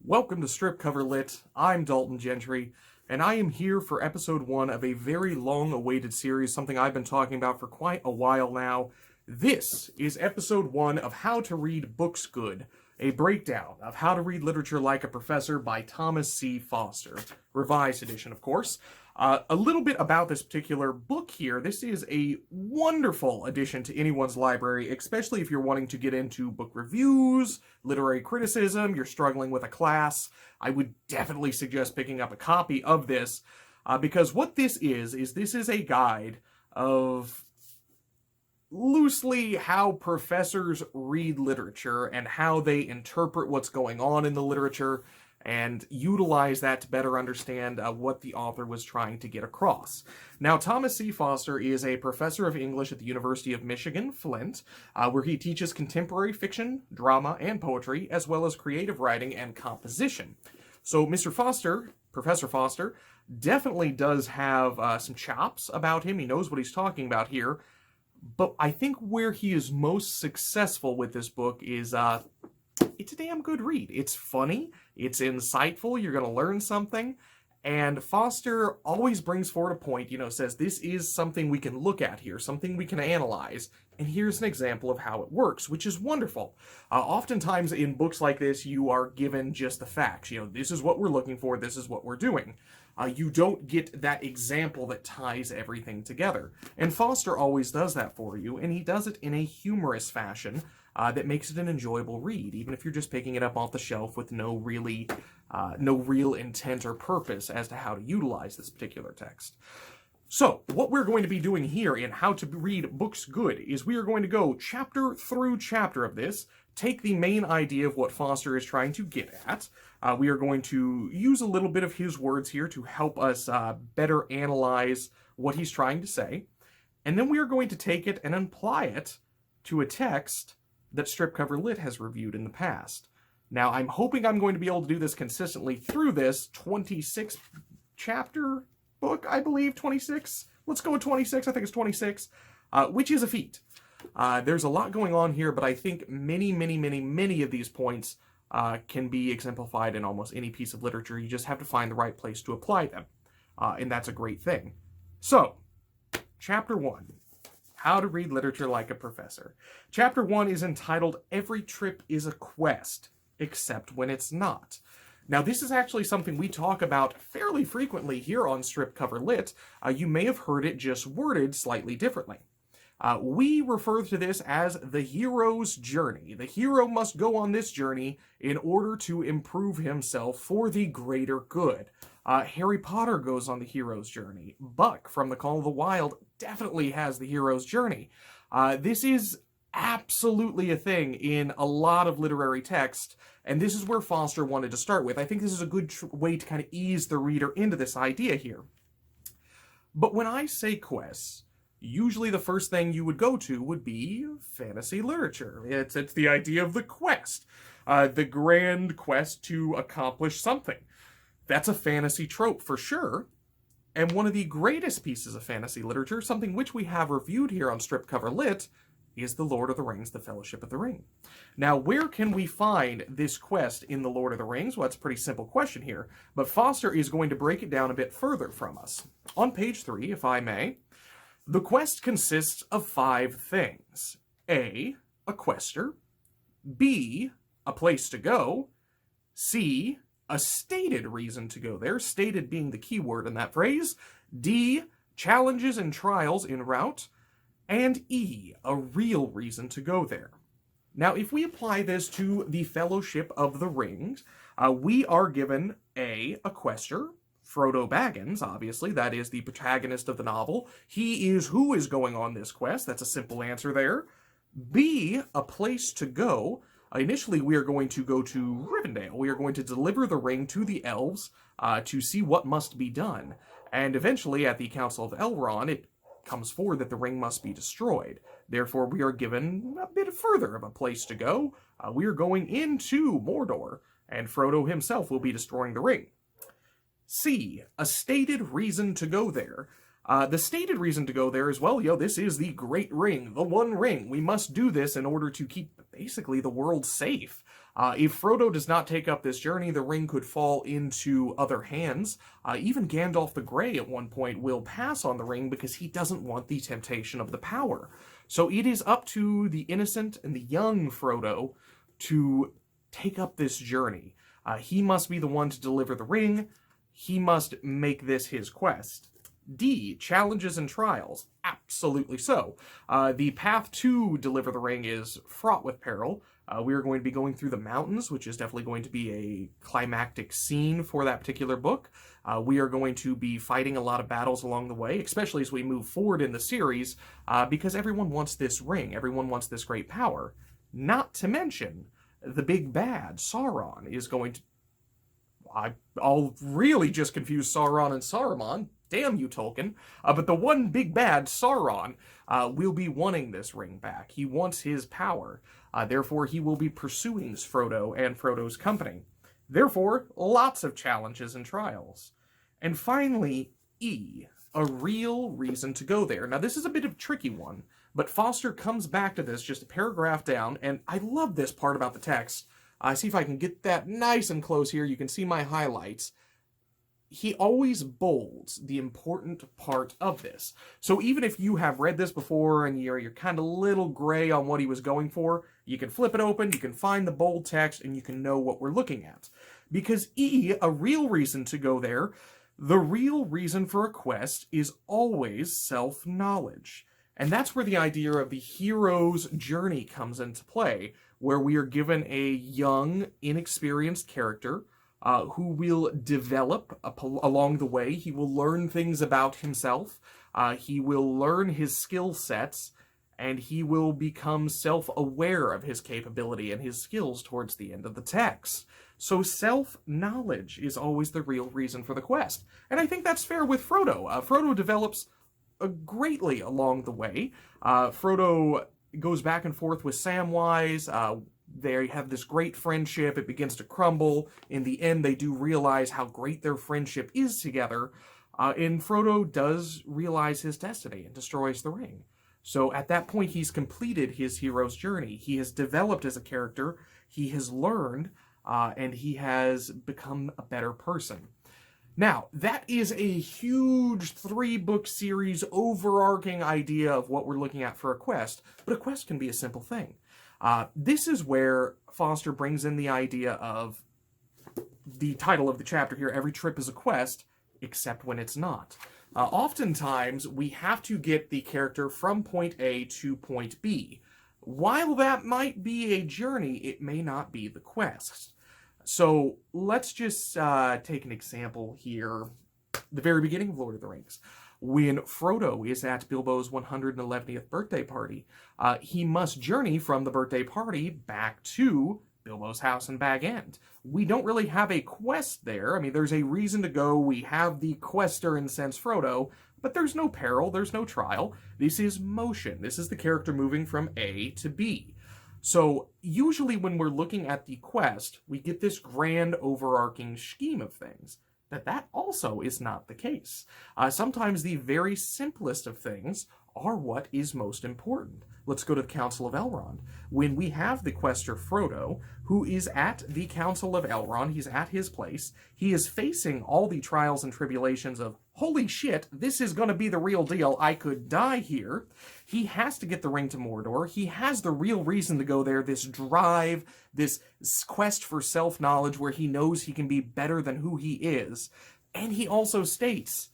Welcome to Strip Cover Lit. I'm Dalton Gentry, and I am here for episode 1 of a very long-awaited series, something I've been talking about for quite a while now. This is episode 1 of How to Read Books Good, a breakdown of How to Read Literature Like a Professor by Thomas C. Foster. Revised edition, of course. A little bit about this particular book here. This is a wonderful addition to anyone's library, especially if you're wanting to get into book reviews, literary criticism, you're struggling with a class. I would definitely suggest picking up a copy of this, because what this is this is a guide of loosely how professors read literature and how they interpret what's going on in the literature and utilize that to better understand what the author was trying to get across. Now, Thomas C. Foster is a professor of English at the University of Michigan, Flint, where he teaches contemporary fiction, drama, and poetry, as well as creative writing and composition. So Mr. Foster, Professor Foster, definitely does have some chops about him. He knows what he's talking about here. But I think where he is most successful with this book is it's a damn good read. It's funny, it's insightful, you're going to learn something, and Foster always brings forward a point, says this is something we can look at here, something we can analyze, and here's an example of how it works, which is wonderful. Oftentimes in books like this, you are given just the facts. This is what we're looking for, this is what we're doing. You don't get that example that ties everything together. And Foster always does that for you, and he does it in a humorous fashion that makes it an enjoyable read, even if you're just picking it up off the shelf with no real intent or purpose as to how to utilize this particular text. So, what we're going to be doing here in How to Read Books Good is we are going to go chapter through chapter of this, take the main idea of what Foster is trying to get at. We are going to use a little bit of his words here to help us better analyze what he's trying to say. And then we are going to take it and apply it to a text that Strip Cover Lit has reviewed in the past. Now, I'm hoping I'm going to be able to do this consistently through this 26 chapter book, I believe, 26? Let's go with 26, I think it's 26, which is a feat. There's a lot going on here, but I think many of these points can be exemplified in almost any piece of literature. You just have to find the right place to apply them, and that's a great thing. So, Chapter 1. How to Read Literature Like a Professor. Chapter 1 is entitled, Every Trip is a Quest, Except When It's Not. Now, this is actually something we talk about fairly frequently here on Strip Cover Lit. You may have heard it just worded slightly differently. We refer to this as the hero's journey. The hero must go on this journey in order to improve himself for the greater good. Harry Potter goes on the hero's journey. Buck from The Call of the Wild definitely has the hero's journey. This is absolutely a thing in a lot of literary text, and this is where Foster wanted to start with. I think this is a good way to kind of ease the reader into this idea here. But when I say quests, usually the first thing you would go to would be fantasy literature. It's the idea of the quest, the grand quest to accomplish something. That's a fantasy trope for sure, and one of the greatest pieces of fantasy literature, something which we have reviewed here on Strip Cover Lit, is The Lord of the Rings, The Fellowship of the Ring. Now, where can we find this quest in The Lord of the Rings? Well, that's a pretty simple question here, but Foster is going to break it down a bit further from us. On page 3, if I may, the quest consists of 5 things. A quester. B, a place to go. C, a stated reason to go there, stated being the key word in that phrase. D, challenges and trials en route. And E, a real reason to go there. Now, if we apply this to the Fellowship of the Rings, we are given A, a quester, Frodo Baggins, obviously, that is the protagonist of the novel. He is who is going on this quest. That's a simple answer there. B, a place to go. Initially, we are going to go to Rivendell. We are going to deliver the ring to the elves to see what must be done. And eventually, at the Council of Elrond, it comes forward that the ring must be destroyed. Therefore, we are given a bit further of a place to go. We are going into Mordor, and Frodo himself will be destroying the ring. C, a stated reason to go there. The stated reason to go there is, well, this is the Great Ring, the One Ring. We must do this in order to keep, basically, the world safe. If Frodo does not take up this journey, the ring could fall into other hands. Even Gandalf the Grey at one point will pass on the ring because he doesn't want the temptation of the power. So it is up to the innocent and the young Frodo to take up this journey. He must be the one to deliver the ring. He must make this his quest. D, challenges and trials. Absolutely so. The path to deliver the ring is fraught with peril. We are going to be going through the mountains, which is definitely going to be a climactic scene for that particular book. We are going to be fighting a lot of battles along the way, especially as we move forward in the series, because everyone wants this ring. Everyone wants this great power. Not to mention, the big bad, Sauron, is going to... I'll really just confuse Sauron and Saruman. Damn you, Tolkien. But the one big bad, Sauron, will be wanting this ring back. He wants his power. Therefore, he will be pursuing Frodo and Frodo's company. Therefore, lots of challenges and trials. And finally, E, a real reason to go there. Now, this is a bit of a tricky one, but Foster comes back to this just a paragraph down, and I love this part about the text. See if I can get that nice and close here. You can see my highlights. He always bolds the important part of this. So even if you have read this before and you're kind of a little gray on what he was going for, you can flip it open, you can find the bold text, and you can know what we're looking at. Because E, a real reason to go there, the real reason for a quest is always self-knowledge. And that's where the idea of the hero's journey comes into play, where we are given a young, inexperienced character who will develop along the way. He will learn things about himself. He will learn his skill sets, and he will become self-aware of his capability and his skills towards the end of the text. So self-knowledge is always the real reason for the quest. And I think that's fair with Frodo. Frodo develops greatly along the way. Frodo goes back and forth with Samwise. They have this great friendship. It begins to crumble. In the end, they do realize how great their friendship is together. And Frodo does realize his destiny and destroys the ring. So at that point, he's completed his hero's journey. He has developed as a character. He has learned, and he has become a better person. Now, that is a huge 3-book series overarching idea of what we're looking at for a quest, but a quest can be a simple thing. This is where Foster brings in the idea of the title of the chapter here, Every Trip is a Quest, except when it's not. Oftentimes, we have to get the character from point A to point B. While that might be a journey, it may not be the quest. So let's just take an example here. The very beginning of Lord of the Rings. When Frodo is at Bilbo's 111th birthday party, he must journey from the birthday party back to Bilbo's house in Bag End. We don't really have a quest there. I mean, there's a reason to go. We have the quester in sense Frodo, but there's no peril, there's no trial. This is motion. This is the character moving from A to B. So usually when we're looking at the quest, we get this grand overarching scheme of things. That also is not the case. Sometimes the very simplest of things are what is most important. Let's go to the Council of Elrond. When we have the quester Frodo, who is at the Council of Elrond, he's at his place, he is facing all the trials and tribulations of, holy shit, this is going to be the real deal, I could die here. He has to get the ring to Mordor. He has the real reason to go there, this drive, this quest for self-knowledge where he knows he can be better than who he is. And he also states,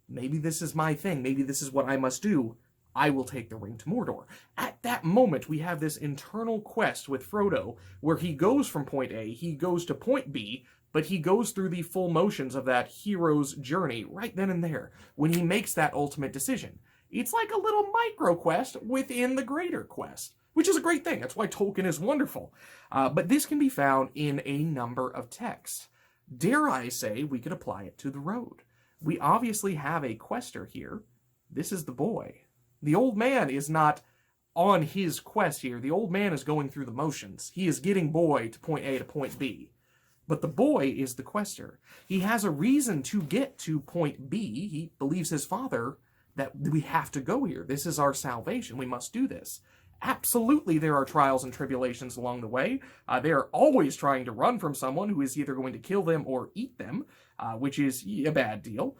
maybe this is my thing, maybe this is what I must do. I will take the ring to Mordor. At that moment, we have this internal quest with Frodo, where he goes from point A, he goes to point B, but he goes through the full motions of that hero's journey right then and there, when he makes that ultimate decision. It's like a little micro quest within the greater quest, which is a great thing. That's why Tolkien is wonderful. But this can be found in a number of texts. Dare I say we could apply it to the road. We obviously have a quester here. This is the boy. The old man is not on his quest here. The old man is going through the motions. He is getting boy to point A to point B. But the boy is the quester. He has a reason to get to point B. He believes his father that we have to go here. This is our salvation. We must do this. Absolutely, there are trials and tribulations along the way. They are always trying to run from someone who is either going to kill them or eat them, which is a bad deal.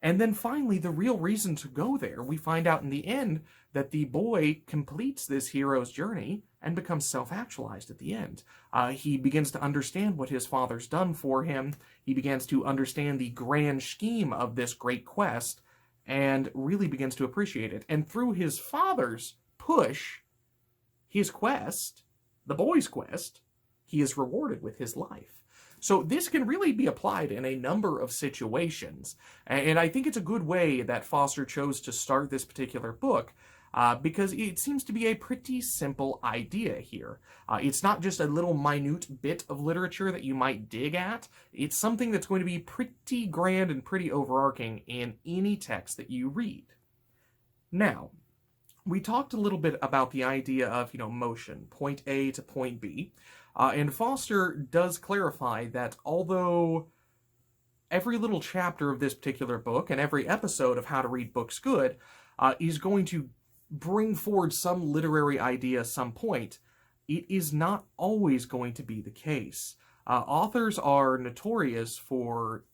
And then finally, the real reason to go there, we find out in the end that the boy completes this hero's journey and becomes self-actualized at the end. He begins to understand what his father's done for him. He begins to understand the grand scheme of this great quest and really begins to appreciate it. And through his father's push, his quest, the boy's quest, he is rewarded with his life. So this can really be applied in a number of situations. And I think it's a good way that Foster chose to start this particular book because it seems to be a pretty simple idea here. It's not just a little minute bit of literature that you might dig at. It's something that's going to be pretty grand and pretty overarching in any text that you read. Now, we talked a little bit about the idea of, motion, point A to point B. And Foster does clarify that although every little chapter of this particular book and every episode of How to Read Books Good is going to bring forward some literary idea at some point, it is not always going to be the case. Authors are notorious for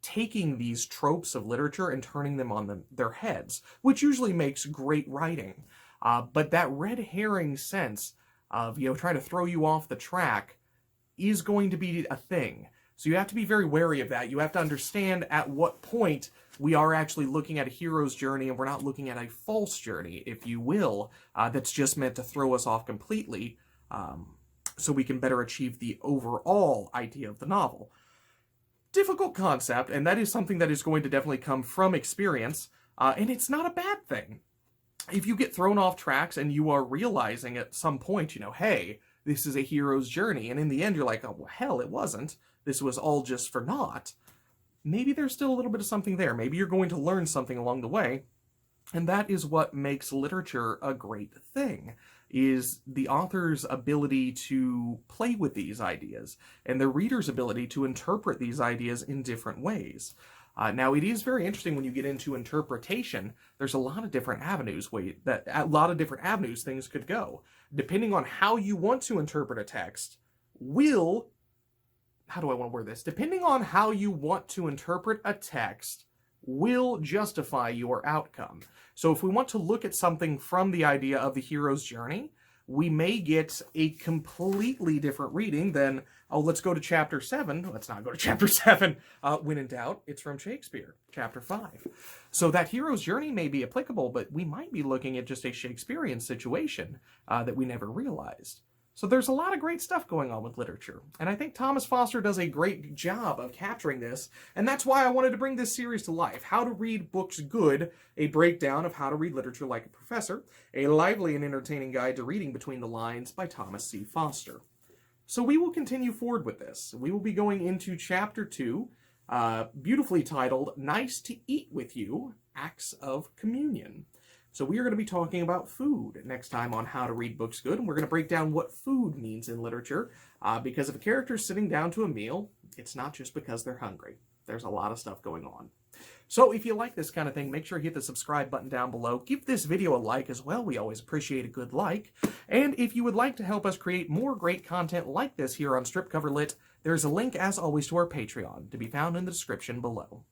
taking these tropes of literature and turning them on their heads, which usually makes great writing. But that red herring sense of, trying to throw you off the track is going to be a thing. So you have to be very wary of that. You have to understand at what point we are actually looking at a hero's journey and we're not looking at a false journey, if you will, that's just meant to throw us off completely so we can better achieve the overall idea of the novel. Difficult concept, and that is something that is going to definitely come from experience, and it's not a bad thing. If you get thrown off tracks and you are realizing at some point, hey, this is a hero's journey, and in the end you're like, oh, well, hell, it wasn't. This was all just for naught. Maybe there's still a little bit of something there. Maybe you're going to learn something along the way, and that is what makes literature a great thing, is the author's ability to play with these ideas, and the reader's ability to interpret these ideas in different ways. Now, it is very interesting when you get into interpretation. There's a lot of different avenues things could go. Depending on how you want to interpret a text, Depending on how you want to interpret a text will justify your outcome. So if we want to look at something from the idea of the hero's journey, we may get a completely different reading than, let's go to chapter 7. Let's not go to chapter 7. When in doubt, it's from Shakespeare, chapter 5. So that hero's journey may be applicable, but we might be looking at just a Shakespearean situation that we never realized. So there's a lot of great stuff going on with literature, and I think Thomas Foster does a great job of capturing this, and that's why I wanted to bring this series to life. How to Read Books Good, a breakdown of how to read literature like a professor, a lively and entertaining guide to reading between the lines by Thomas C. Foster. So we will continue forward with this. We will be going into chapter 2, beautifully titled, Nice to Eat With You, Acts of Communion. So we are going to be talking about food next time on How to Read Books Good, and we're going to break down what food means in literature, because if a character is sitting down to a meal, it's not just because they're hungry. There's a lot of stuff going on. So if you like this kind of thing, make sure you hit the subscribe button down below. Give this video a like as well. We always appreciate a good like. And if you would like to help us create more great content like this here on Strip Cover Lit, there's a link, as always, to our Patreon to be found in the description below.